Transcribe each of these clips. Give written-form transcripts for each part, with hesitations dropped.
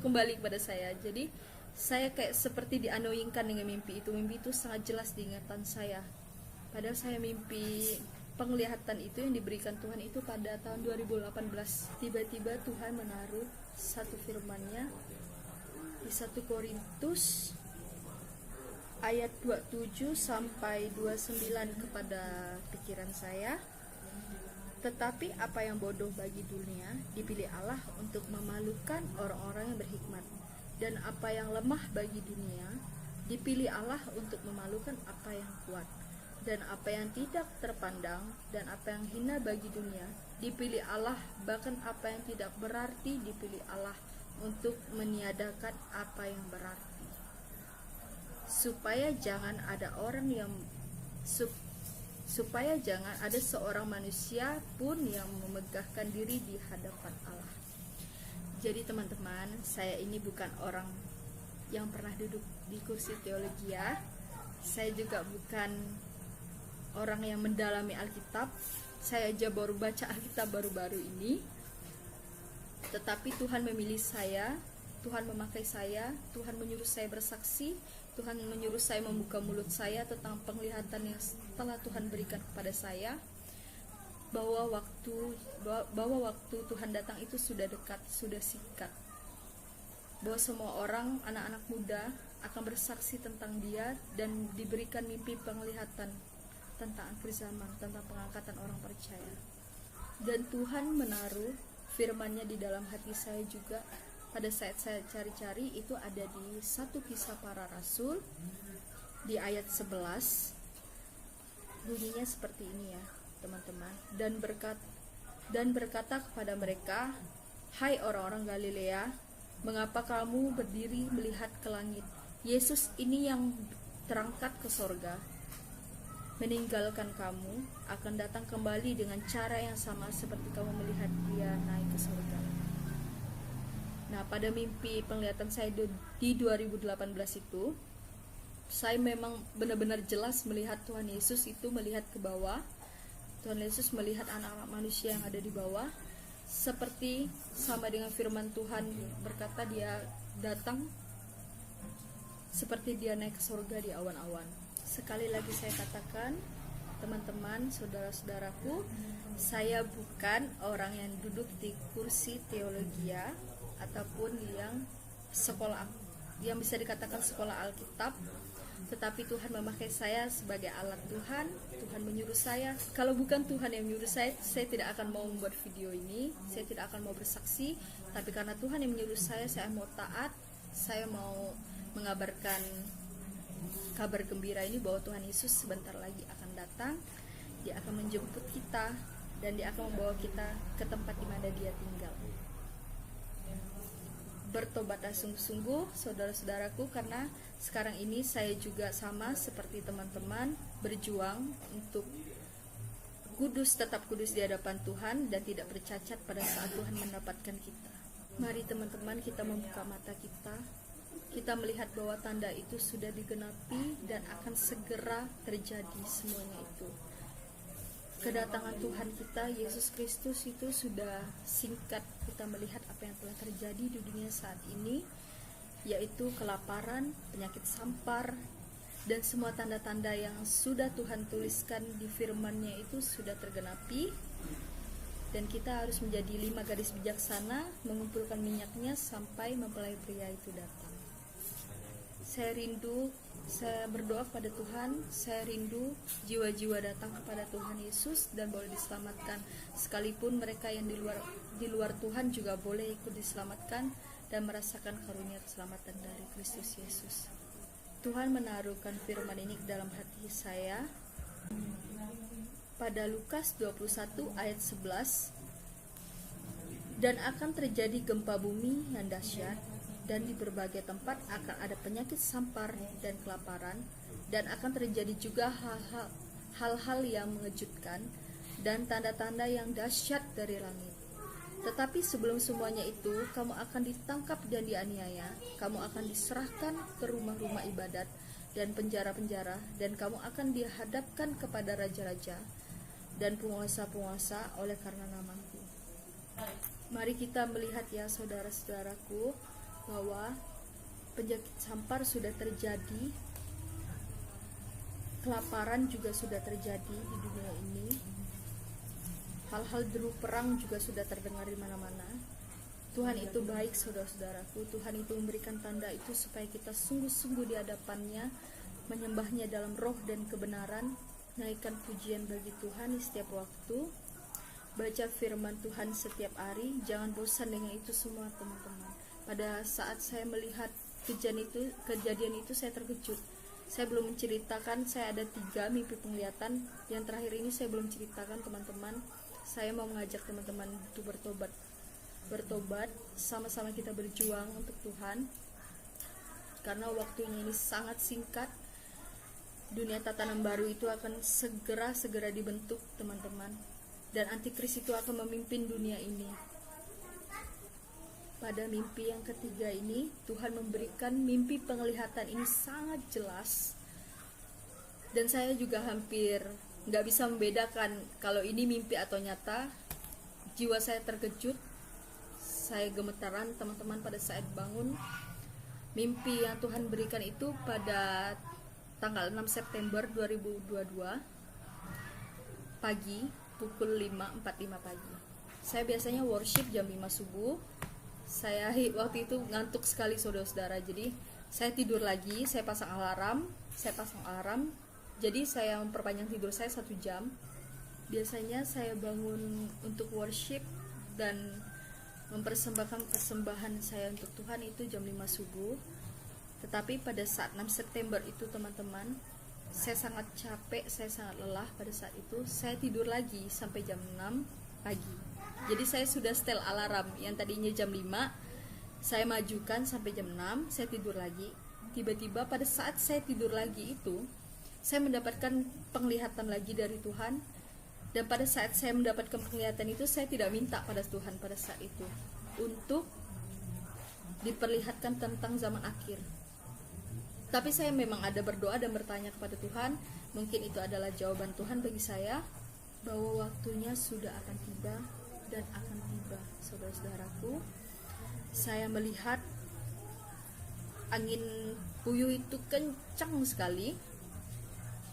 kembali kepada saya. Jadi saya kayak seperti dianoyingkan dengan mimpi itu. Mimpi itu sangat jelas di ingatan saya. Padahal saya mimpi penglihatan itu yang diberikan Tuhan itu pada tahun 2018. Tiba-tiba Tuhan menaruh satu firman-Nya di 1 Korintus ayat 27 sampai 29 kepada pikiran saya. Tetapi apa yang bodoh bagi dunia dipilih Allah untuk memalukan orang-orang yang berhikmat, dan apa yang lemah bagi dunia dipilih Allah untuk memalukan apa yang kuat, dan apa yang tidak terpandang dan apa yang hina bagi dunia dipilih Allah, bahkan apa yang tidak berarti dipilih Allah untuk meniadakan apa yang berarti, supaya jangan ada seorang manusia pun yang memegahkan diri di hadapan Allah. Jadi teman-teman, saya ini bukan orang yang pernah duduk di kursi teologi ya. Saya juga bukan orang yang mendalami Alkitab. Saya aja baru baca Alkitab baru-baru ini. Tetapi Tuhan memilih saya, Tuhan memakai saya, Tuhan menyuruh saya bersaksi, Tuhan menyuruh saya membuka mulut saya tentang penglihatan yang telah Tuhan berikan kepada saya, bahwa waktu Tuhan datang itu sudah dekat, sudah singkat. Bahwa semua orang, anak-anak muda akan bersaksi tentang Dia dan diberikan mimpi penglihatan tentang akhir zaman, tentang pengangkatan orang percaya. Dan Tuhan menaruh firman-Nya di dalam hati saya juga. Pada saat saya cari-cari, itu ada di 1 Kisah Para Rasul di ayat 11. Bunyinya seperti ini ya teman-teman. Dan berkata kepada mereka, "Hai orang-orang Galilea, mengapa kamu berdiri melihat ke langit? Yesus ini yang terangkat ke sorga, meninggalkan kamu, akan datang kembali dengan cara yang sama seperti kamu melihat Dia naik ke sorga." Nah, pada mimpi penglihatan saya di 2018 itu, saya memang benar-benar jelas melihat Tuhan Yesus itu melihat ke bawah. Tuhan Yesus melihat anak-anak manusia yang ada di bawah, seperti sama dengan firman Tuhan berkata Dia datang seperti Dia naik ke surga di awan-awan. Sekali lagi saya katakan, teman-teman, saudara-saudaraku, saya bukan orang yang duduk di kursi teologi ataupun yang sekolah, yang bisa dikatakan sekolah Alkitab. Tetapi Tuhan memakai saya sebagai alat Tuhan. Tuhan menyuruh saya. Kalau bukan Tuhan yang menyuruh saya tidak akan mau membuat video ini, saya tidak akan mau bersaksi. Tapi karena Tuhan yang menyuruh saya mau taat. Saya mau mengabarkan kabar gembira ini bahwa Tuhan Yesus sebentar lagi akan datang. Dia akan menjemput kita dan Dia akan membawa kita ke tempat di mana Dia tinggal. Bertobatlah sungguh-sungguh saudara-saudaraku, karena sekarang ini saya juga sama seperti teman-teman berjuang untuk kudus, tetap kudus di hadapan Tuhan dan tidak bercacat pada saat Tuhan mendapatkan kita. Mari teman-teman, kita membuka mata kita melihat bahwa tanda itu sudah digenapi dan akan segera terjadi semuanya itu. Kedatangan Tuhan kita Yesus Kristus itu sudah singkat. Kita melihat apa yang telah terjadi di dunia saat ini, yaitu kelaparan, penyakit sampar, dan semua tanda-tanda yang sudah Tuhan tuliskan di firman-Nya itu sudah tergenapi. Dan kita harus menjadi 5 gadis bijaksana, mengumpulkan minyaknya sampai mempelai pria itu datang. Saya berdoa kepada Tuhan, saya rindu jiwa-jiwa datang kepada Tuhan Yesus dan boleh diselamatkan. Sekalipun mereka yang di luar Tuhan juga boleh ikut diselamatkan dan merasakan karunia keselamatan dari Kristus Yesus. Tuhan menaruhkan firman ini ke dalam hati saya pada Lukas 21 ayat 11. Dan akan terjadi gempa bumi yang dahsyat, dan di berbagai tempat akan ada penyakit sampar dan kelaparan, dan akan terjadi juga hal-hal yang mengejutkan dan tanda-tanda yang dahsyat dari langit. Tetapi sebelum semuanya itu, kamu akan ditangkap dan dianiaya, kamu akan diserahkan ke rumah-rumah ibadat dan penjara-penjara, dan kamu akan dihadapkan kepada raja-raja dan penguasa-penguasa oleh karena namaku. Mari kita melihat ya saudara-saudaraku, bahwa penyakit sampar sudah terjadi, kelaparan juga sudah terjadi di dunia ini, hal-hal deru perang juga sudah terdengar di mana-mana. Tuhan itu baik, saudara-saudaraku. Tuhan itu memberikan tanda itu supaya kita sungguh-sungguh di hadapannya, menyembahnya dalam roh dan kebenaran, naikkan pujian bagi Tuhan di setiap waktu, baca firman Tuhan setiap hari. Jangan bosan dengan itu semua, teman-teman. Pada saat saya melihat kejadian itu saya terkejut. Saya belum menceritakan, saya ada 3 mimpi penglihatan. Yang terakhir ini saya belum ceritakan, teman-teman. Saya mau mengajak teman-teman untuk bertobat, sama-sama kita berjuang untuk Tuhan, karena waktunya ini sangat singkat. Dunia tatanan baru itu akan segera dibentuk, teman-teman, dan antikris itu akan memimpin dunia ini. Pada mimpi yang ketiga ini, Tuhan memberikan mimpi penglihatan ini sangat jelas, dan saya juga hampir nggak bisa membedakan kalau ini mimpi atau nyata. Jiwa saya terkejut, saya gemetaran, teman-teman, pada saat bangun. Mimpi yang Tuhan berikan itu pada tanggal 6 September 2022 pagi, pukul 5.45 pagi. Saya biasanya worship jam 5 subuh. Saya waktu itu ngantuk sekali, saudara-saudara. Jadi saya tidur lagi, saya pasang alarm. Jadi saya memperpanjang tidur saya 1 jam. Biasanya saya bangun untuk worship dan mempersembahkan persembahan saya untuk Tuhan itu jam 5 subuh. Tetapi pada saat 6 September itu, teman-teman, saya sangat capek, saya sangat lelah. Pada saat itu saya tidur lagi sampai jam 6 pagi. Jadi saya sudah setel alarm yang tadinya jam 5, saya majukan sampai jam 6, saya tidur lagi. Tiba-tiba pada saat saya tidur lagi itu, saya mendapatkan penglihatan lagi dari Tuhan. Dan pada saat saya mendapatkan penglihatan itu, saya tidak minta pada Tuhan pada saat itu untuk diperlihatkan tentang zaman akhir. Tapi saya memang ada berdoa dan bertanya kepada Tuhan. Mungkin itu adalah jawaban Tuhan bagi saya, bahwa waktunya sudah akan tiba dan akan tiba, saudara-saudaraku. Saya melihat angin puyuh itu kencang sekali.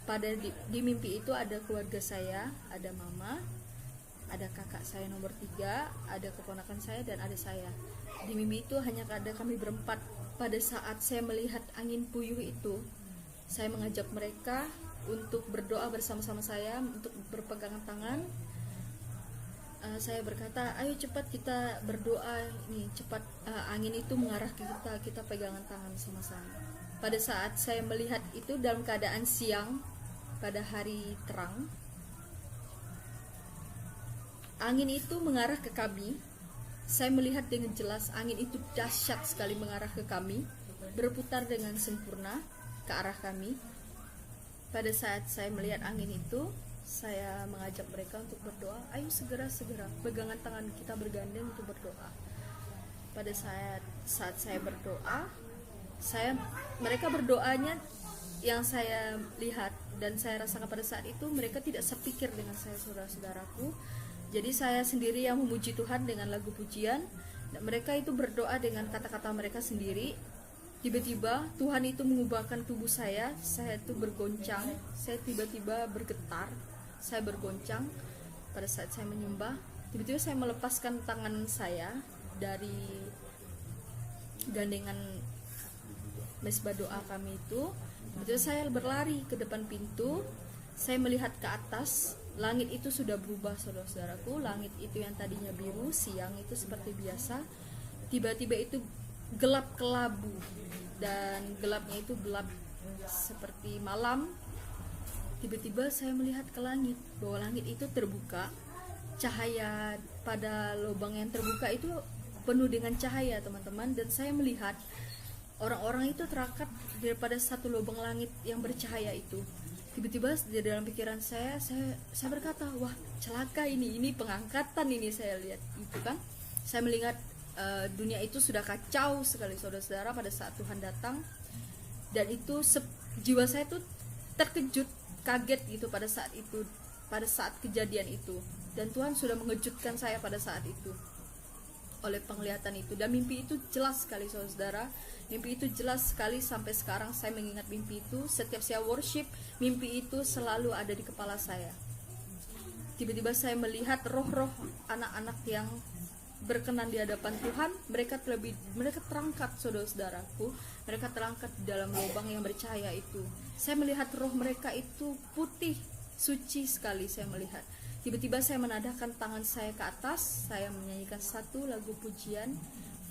Pada di mimpi itu ada keluarga saya, ada mama, ada kakak saya nomor 3, ada keponakan saya, dan ada saya. Di mimpi itu hanya ada kami berempat. Pada saat saya melihat angin puyuh itu, saya mengajak mereka untuk berdoa bersama-sama saya, untuk berpegangan tangan. Saya berkata, ayo cepat kita berdoa, nih cepat, angin itu mengarah ke kita pegangan tangan sama-sama. Pada saat saya melihat itu dalam keadaan siang, pada hari terang, angin itu mengarah ke kami. Saya melihat dengan jelas angin itu dahsyat sekali mengarah ke kami, berputar dengan sempurna ke arah kami. Pada saat saya melihat angin itu, saya mengajak mereka untuk berdoa, ayo segera pegangan tangan kita bergandeng untuk berdoa. Pada saat saya berdoa, mereka berdoanya yang saya lihat dan saya rasakan pada saat itu, mereka tidak sepikir dengan saya, saudara-saudaraku. Jadi saya sendiri yang memuji Tuhan dengan lagu pujian, dan mereka itu berdoa dengan kata-kata mereka sendiri. Tiba-tiba Tuhan itu mengubahkan tubuh saya itu bergoncang, saya tiba-tiba bergetar, saya bergoncang. Pada saat saya menyembah, tiba-tiba saya melepaskan tangan saya dari gandengan mesbah doa kami itu. Betul, saya berlari ke depan pintu. Saya melihat ke atas, langit itu sudah berubah, saudara-saudaraku. Langit itu yang tadinya biru siang itu seperti biasa, tiba-tiba itu gelap kelabu, dan gelapnya itu gelap seperti malam. Tiba-tiba saya melihat ke langit, bahwa langit itu terbuka. Cahaya pada lubang yang terbuka itu penuh dengan cahaya, teman-teman. Dan saya melihat orang-orang itu terangkat daripada satu lubang langit yang bercahaya itu. Tiba-tiba di dalam pikiran saya berkata, wah celaka ini pengangkatan ini. Saya lihat itu kan, saya melihat dunia itu sudah kacau sekali, saudara-saudara, pada saat Tuhan datang. Dan itu jiwa saya tuh terkejut, kaget gitu pada saat itu, pada saat kejadian itu. Dan Tuhan sudah mengejutkan saya pada saat itu. oleh penglihatan itu. Dan mimpi itu jelas sekali saudara, mimpi itu jelas sekali. Sampai sekarang saya mengingat mimpi itu. Setiap saya worship, mimpi itu selalu ada di kepala saya. Tiba-tiba saya melihat roh-roh anak-anak yang berkenan di hadapan Tuhan. Mereka terangkat, saudara-saudaraku, mereka terangkat di dalam lubang yang bercahaya itu. Saya melihat roh mereka itu putih, suci sekali. Saya melihat, tiba-tiba saya menadahkan tangan saya ke atas. Saya menyanyikan satu lagu pujian,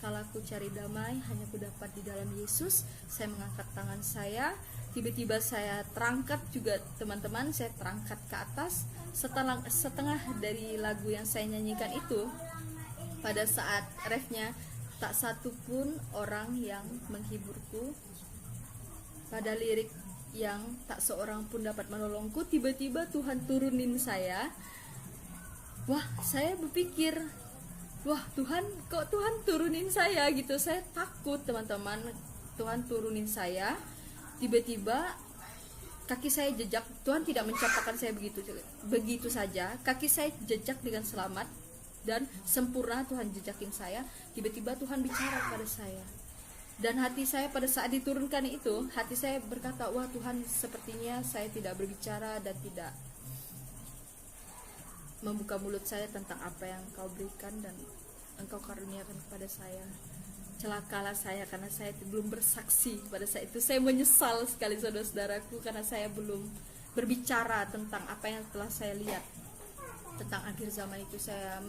"Kala ku cari damai, hanya ku dapat di dalam Yesus." Saya mengangkat tangan saya, tiba-tiba saya terangkat juga, teman-teman, saya terangkat ke atas. Setengah dari lagu yang saya nyanyikan itu, pada saat refnya, tak satu pun orang yang menghiburku. Pada lirik yang tak seorang pun dapat menolongku, tiba-tiba Tuhan turunin saya. Wah, saya berpikir, wah Tuhan, kok Tuhan turunin saya gitu. Saya takut, teman-teman. Tuhan turunin saya, tiba-tiba kaki saya jejak. Tuhan tidak mencapakan saya begitu saja. Kaki saya jejak dengan selamat dan sempurna. Tuhan jejakin saya. Tiba-tiba Tuhan bicara kepada saya. Dan hati saya pada saat diturunkan itu, hati saya berkata, wah Tuhan, sepertinya saya tidak berbicara dan tidak membuka mulut saya tentang apa yang Engkau berikan dan Engkau karuniakan kepada saya. Celakalah saya karena saya belum bersaksi pada saat itu. Saya menyesal sekali, saudara-saudaraku, karena saya belum berbicara tentang apa yang telah saya lihat tentang akhir zaman itu. Saya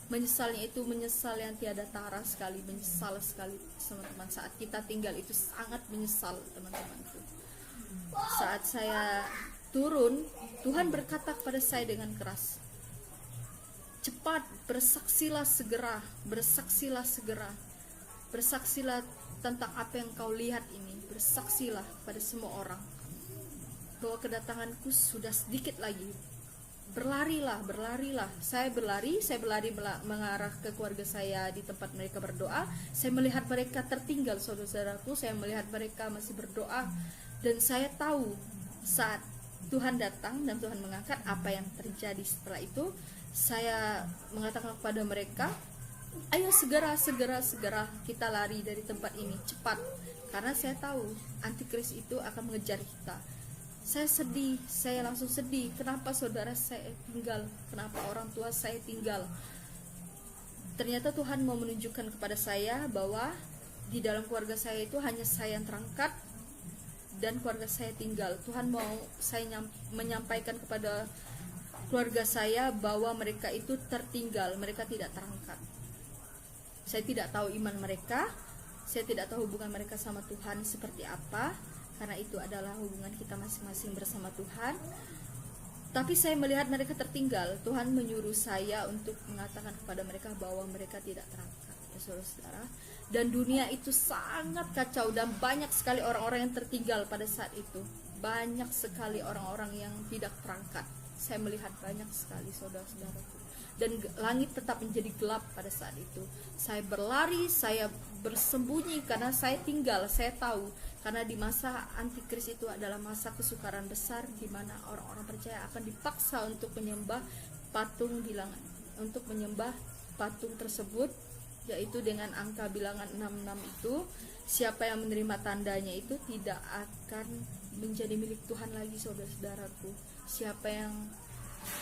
menyesalnya itu menyesal yang tiada tara sekali, menyesal sekali, teman-teman. Saat kita tinggal itu sangat menyesal, teman-teman. Saat saya turun, Tuhan berkata kepada saya dengan keras, cepat, bersaksilah segera, bersaksilah segera, bersaksilah tentang apa yang kau lihat ini, bersaksilah pada semua orang bahwa kedatanganku sudah sedikit lagi. Berlarilah. Saya berlari mengarah ke keluarga saya di tempat mereka berdoa. Saya melihat mereka tertinggal, saudara-saudaraku. Saya melihat mereka masih berdoa, dan saya tahu saat Tuhan datang dan Tuhan mengangkat, apa yang terjadi setelah itu. Saya mengatakan kepada mereka, ayo segera kita lari dari tempat ini, cepat, karena saya tahu antikris itu akan mengejar kita. Saya sedih, saya langsung sedih. Kenapa saudara saya tinggal? Kenapa orang tua saya tinggal? Ternyata Tuhan mau menunjukkan kepada saya bahwa di dalam keluarga saya itu hanya saya yang terangkat dan keluarga saya tinggal. Tuhan mau saya menyampaikan kepada keluarga saya bahwa mereka itu tertinggal, mereka tidak terangkat. Saya tidak tahu iman mereka, saya tidak tahu hubungan mereka sama Tuhan seperti apa, karena itu adalah hubungan kita masing-masing bersama Tuhan. Tapi saya melihat mereka tertinggal. Tuhan menyuruh saya untuk mengatakan kepada mereka bahwa mereka tidak terangkat, ya saudara-saudara. Dan dunia itu sangat kacau, dan banyak sekali orang-orang yang tertinggal pada saat itu. Banyak sekali orang-orang yang tidak terangkat. Saya melihat banyak sekali, saudara-saudaraku. Dan langit tetap menjadi gelap pada saat itu. Saya berlari, saya bersembunyi karena saya tinggal. Saya tahu, karena di masa antikris itu adalah masa kesukaran besar, di mana orang-orang percaya akan dipaksa untuk menyembah patung bilangan, untuk menyembah patung tersebut, yaitu dengan angka bilangan 66 itu. Siapa yang menerima tandanya itu tidak akan menjadi milik Tuhan lagi, saudara-saudaraku. Siapa yang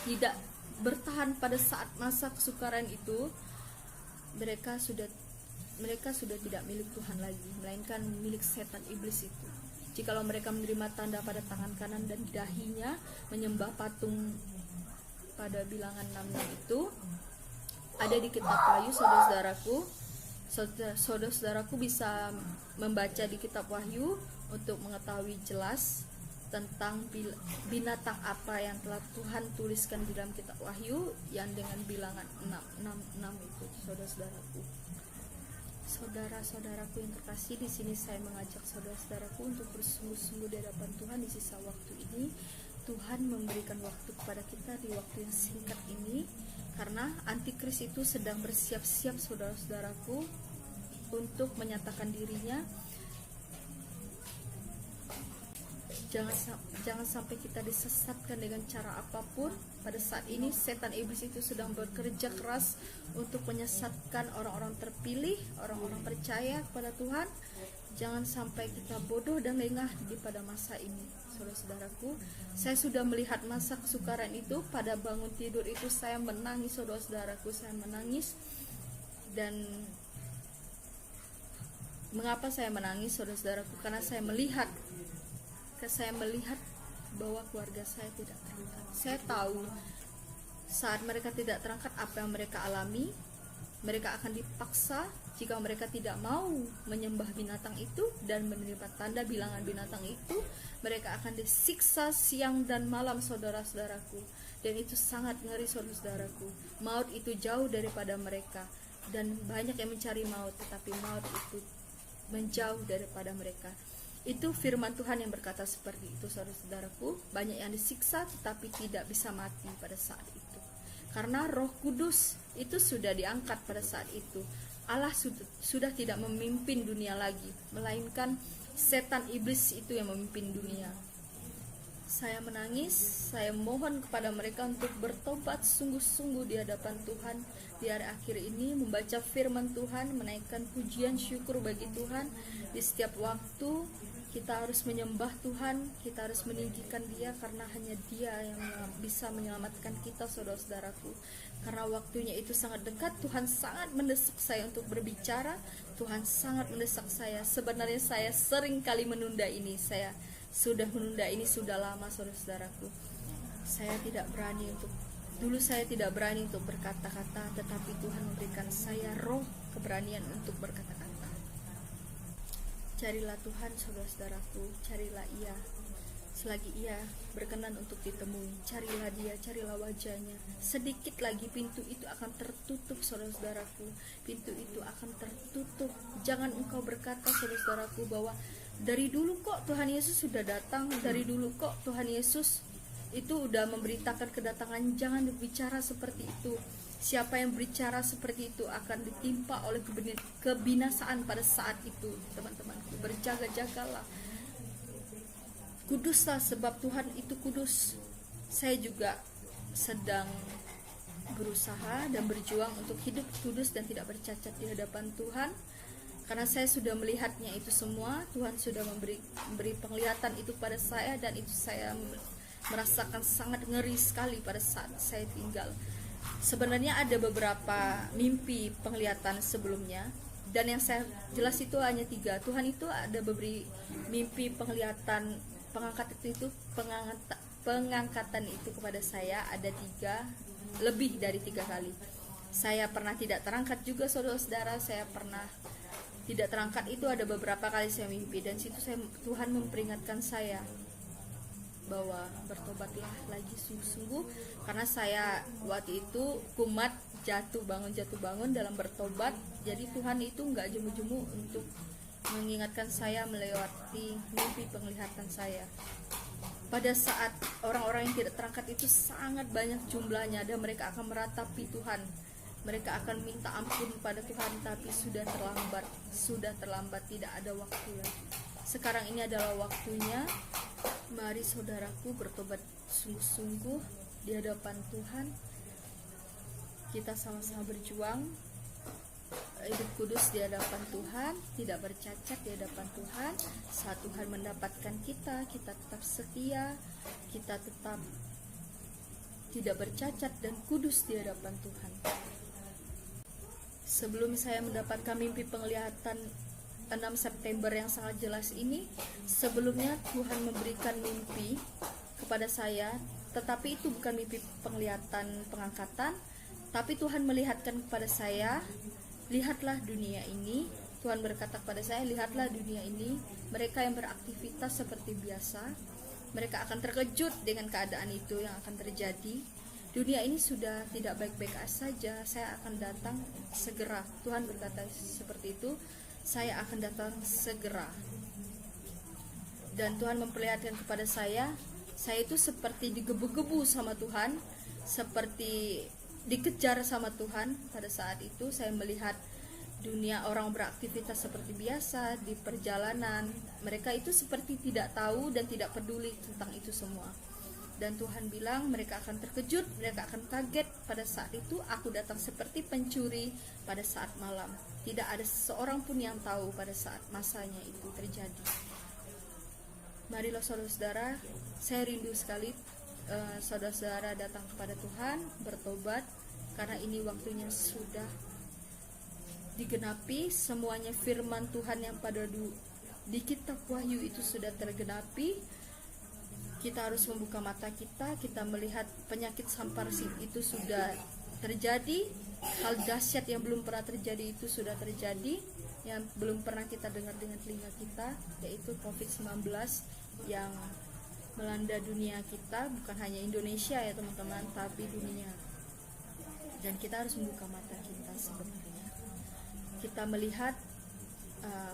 tidak bertahan pada saat masa kesukaran itu, mereka sudah tidak milik Tuhan lagi, melainkan milik setan iblis itu. Jikalau mereka menerima tanda pada tangan kanan dan dahinya, menyembah patung pada bilangan 66 itu, ada di kitab Wahyu, saudara-saudaraku. Saudara-saudaraku bisa membaca di kitab Wahyu untuk mengetahui jelas tentang binatang apa yang telah Tuhan tuliskan di dalam kitab Wahyu yang dengan bilangan 666 itu, saudara-saudaraku. Saudara-saudaraku yang terkasih, di sini saya mengajak saudara-saudaraku untuk bersungguh-sungguh di hadapan Tuhan di sisa waktu ini. Tuhan memberikan waktu kepada kita di waktu yang singkat ini, karena antikris itu sedang bersiap-siap, saudara-saudaraku, untuk menyatakan dirinya. Jangan sampai kita disesatkan dengan cara apapun. Pada saat ini setan iblis itu sedang bekerja keras untuk menyesatkan orang-orang terpilih, orang-orang percaya kepada Tuhan. Jangan sampai kita bodoh dan lengah di pada masa ini. Saudara-saudaraku, saya sudah melihat masa kesukaran itu. Pada bangun tidur itu saya menangis, saudara-saudaraku, saya menangis. Dan mengapa saya menangis, saudara-saudaraku? Karena saya melihat bahwa keluarga saya tidak terangkat. Saya tahu saat mereka tidak terangkat apa yang mereka alami. Mereka akan dipaksa jika mereka tidak mau menyembah binatang itu dan menerima tanda bilangan binatang itu. Mereka akan disiksa siang dan malam, saudara-saudaraku. Dan itu sangat ngeri, saudara-saudaraku. Maut itu jauh daripada mereka. Dan banyak yang mencari maut, tetapi maut itu menjauh daripada mereka. Itu firman Tuhan yang berkata seperti itu, saudara-saudaraku. Banyak yang disiksa tetapi tidak bisa mati pada saat itu, karena Roh Kudus itu sudah diangkat pada saat itu. Allah sudah tidak memimpin dunia lagi, melainkan setan iblis itu yang memimpin dunia. Saya menangis, saya mohon kepada mereka untuk bertobat sungguh-sungguh di hadapan Tuhan di hari akhir ini, membaca firman Tuhan, menaikkan pujian syukur bagi Tuhan. Di setiap waktu kita harus menyembah Tuhan, kita harus meninggikan Dia, karena hanya Dia yang bisa menyelamatkan kita, saudara-saudaraku. Karena waktunya itu sangat dekat. Tuhan sangat mendesak saya untuk berbicara. Tuhan sangat mendesak saya. Sebenarnya saya sering kali menunda ini. Saya sudah menunda ini sudah lama, saudara-saudaraku. Dulu saya tidak berani untuk berkata-kata, tetapi Tuhan memberikan saya roh keberanian untuk berkata-kata. Carilah Tuhan, saudara-saudaraku, carilah Ia selagi Ia berkenan untuk ditemui. Carilah Dia, carilah wajahnya. Sedikit lagi pintu itu akan tertutup, saudara-saudaraku. Pintu itu akan tertutup. Jangan engkau berkata, saudara-saudaraku, bahwa dari dulu kok Tuhan Yesus sudah datang, dari dulu kok Tuhan Yesus itu udah memberitakan kedatangan. Jangan berbicara seperti itu. Siapa yang berbicara seperti itu akan ditimpa oleh kebinasaan pada saat itu, teman-temanku. Berjaga-jagalah, kuduslah, sebab Tuhan itu kudus. Saya juga sedang berusaha dan berjuang untuk hidup kudus dan tidak bercacat di hadapan Tuhan, karena saya sudah melihatnya itu semua. Tuhan sudah memberi penglihatan itu pada saya, dan itu saya merasakan sangat ngeri sekali pada saat saya tinggal. Sebenarnya ada beberapa mimpi penglihatan sebelumnya, dan yang saya jelas itu hanya 3. Tuhan itu ada memberi mimpi penglihatan pengangkatan itu kepada saya ada 3, lebih dari 3 kali. Saya pernah tidak terangkat juga, saudara-saudara. Saya pernah tidak terangkat itu ada beberapa kali saya mimpi, dan situ Tuhan memperingatkan saya bahwa bertobatlah lagi sungguh-sungguh, karena saya waktu itu kumat, jatuh bangun dalam bertobat. Jadi Tuhan itu nggak jemu-jemu untuk mengingatkan saya melewati mimpi penglihatan saya. Pada saat orang-orang yang tidak terangkat itu sangat banyak jumlahnya, dan mereka akan meratapi Tuhan. Mereka akan minta ampun pada Tuhan, tapi sudah terlambat, tidak ada waktu lagi. Sekarang ini adalah waktunya. Mari saudaraku bertobat sungguh-sungguh di hadapan Tuhan. Kita sama-sama berjuang hidup kudus di hadapan Tuhan, tidak bercacat di hadapan Tuhan. Saat Tuhan mendapatkan kita tetap setia, kita tetap tidak bercacat dan kudus di hadapan Tuhan. Sebelum saya mendapatkan mimpi penglihatan 6 September yang sangat jelas ini, sebelumnya Tuhan memberikan mimpi kepada saya, tetapi itu bukan mimpi penglihatan pengangkatan, tapi Tuhan melihatkan kepada saya, lihatlah dunia ini. Tuhan berkata kepada saya, lihatlah dunia ini, mereka yang beraktivitas seperti biasa, mereka akan terkejut dengan keadaan itu yang akan terjadi. Dunia ini sudah tidak baik-baik saja, saya akan datang segera. Tuhan berkata seperti itu, saya akan datang segera. Dan Tuhan memperlihatkan kepada saya itu seperti digebu-gebu sama Tuhan, seperti dikejar sama Tuhan. Pada saat itu saya melihat dunia orang beraktivitas seperti biasa di perjalanan, mereka itu seperti tidak tahu dan tidak peduli tentang itu semua. Dan Tuhan bilang mereka akan terkejut, mereka akan kaget. Pada saat itu aku datang seperti pencuri pada saat malam. Tidak ada seorang pun yang tahu pada saat masanya itu terjadi. Marilah saudara-saudara, saya rindu sekali saudara-saudara datang kepada Tuhan, bertobat, karena ini waktunya sudah digenapi. Semuanya firman Tuhan yang pada di kitab Wahyu itu sudah tergenapi. Kita harus membuka mata kita melihat penyakit samparsin itu sudah terjadi. Hal dahsyat yang belum pernah terjadi itu sudah terjadi, yang belum pernah kita dengar dengan telinga kita, yaitu COVID-19 yang melanda dunia kita, bukan hanya Indonesia ya teman-teman, tapi dunia. Dan kita harus membuka mata kita sebenarnya. Kita melihat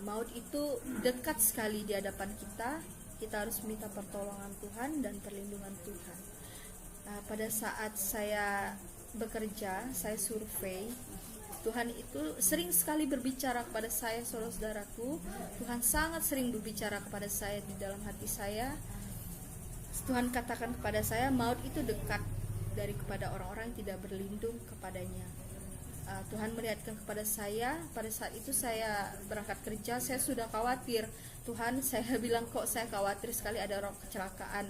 maut itu dekat sekali di hadapan kita. Kita harus minta pertolongan Tuhan dan perlindungan Tuhan. Pada saat saya bekerja, saya survei, Tuhan itu sering sekali berbicara kepada saya, saudara-saudaraku. Tuhan sangat sering berbicara kepada saya di dalam hati saya. Tuhan katakan kepada saya, maut itu dekat kepada orang-orang yang tidak berlindung kepadanya. Tuhan melihatkan kepada saya. Pada saat itu saya berangkat kerja, saya sudah khawatir. Tuhan, saya bilang kok saya khawatir sekali ada orang kecelakaan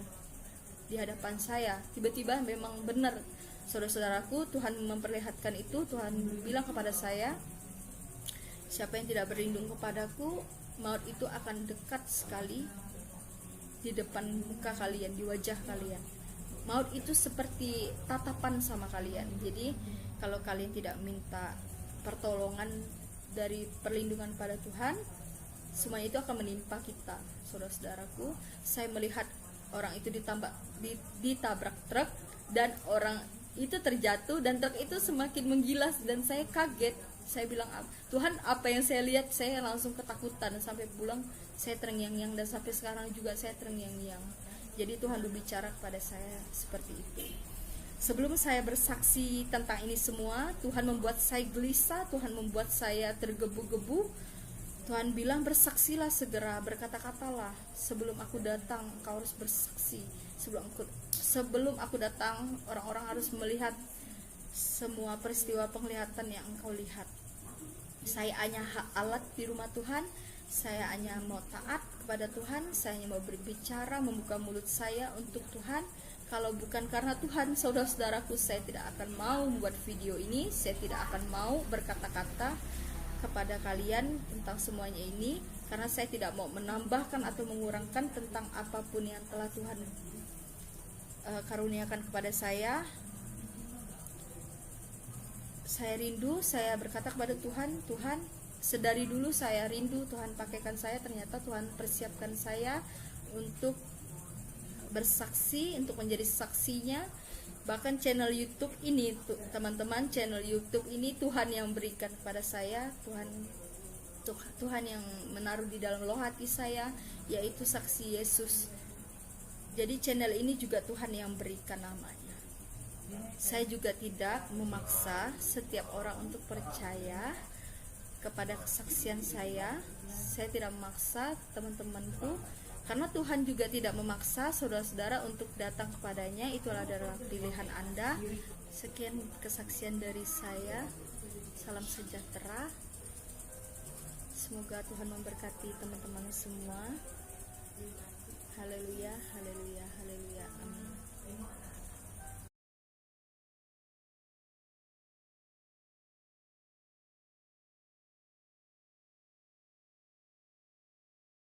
di hadapan saya. Tiba-tiba memang benar, saudara-saudaraku, Tuhan memperlihatkan itu. Tuhan bilang kepada saya, siapa yang tidak berlindung kepadaku, maut itu akan dekat sekali di depan muka kalian, di wajah kalian. Maut itu seperti tatapan sama kalian. Jadi kalau kalian tidak minta pertolongan dari perlindungan pada Tuhan, semuanya itu akan menimpa kita, saudara-saudaraku. Saya melihat orang itu ditabrak truk dan orang itu terjatuh dan truk itu semakin menggilas dan saya kaget. Saya bilang, Tuhan, apa yang saya lihat? Saya langsung ketakutan sampai pulang saya terngiang-ngiang, dan sampai sekarang juga saya terngiang-ngiang. Jadi Tuhan berbicara kepada saya seperti itu. Sebelum saya bersaksi tentang ini semua, Tuhan membuat saya gelisah, Tuhan membuat saya tergebu-gebu. Tuhan bilang, bersaksilah segera, berkata-katalah. Sebelum aku datang, engkau harus bersaksi. Sebelum aku datang, orang-orang harus melihat semua peristiwa penglihatan yang engkau lihat. Saya hanya alat di rumah Tuhan. Saya hanya mau taat kepada Tuhan. Saya hanya mau berbicara, membuka mulut saya untuk Tuhan. Kalau bukan karena Tuhan, saudara-saudaraku, saya tidak akan mau membuat video ini. Saya tidak akan mau berkata-kata kepada kalian tentang semuanya ini, karena saya tidak mau menambahkan atau mengurangkan tentang apapun yang telah Tuhan karuniakan kepada saya. Saya rindu, saya berkata kepada Tuhan, Tuhan, sedari dulu saya rindu Tuhan pakaikan saya. Ternyata Tuhan persiapkan saya untuk bersaksi, untuk menjadi saksinya. Bahkan channel YouTube ini, teman-teman, channel YouTube ini Tuhan yang berikan kepada saya. Tuhan yang menaruh di dalam loh hati saya, yaitu Saksi Yesus. Jadi channel ini juga Tuhan yang berikan namanya. Saya juga tidak memaksa setiap orang untuk percaya kepada kesaksian saya. Saya tidak memaksa teman-temanku, karena Tuhan juga tidak memaksa saudara-saudara untuk datang kepadanya. Itulah adalah pilihan Anda. Sekian kesaksian dari saya. Salam sejahtera. Semoga Tuhan memberkati teman-teman semua. Haleluya, haleluya, haleluya. Amin.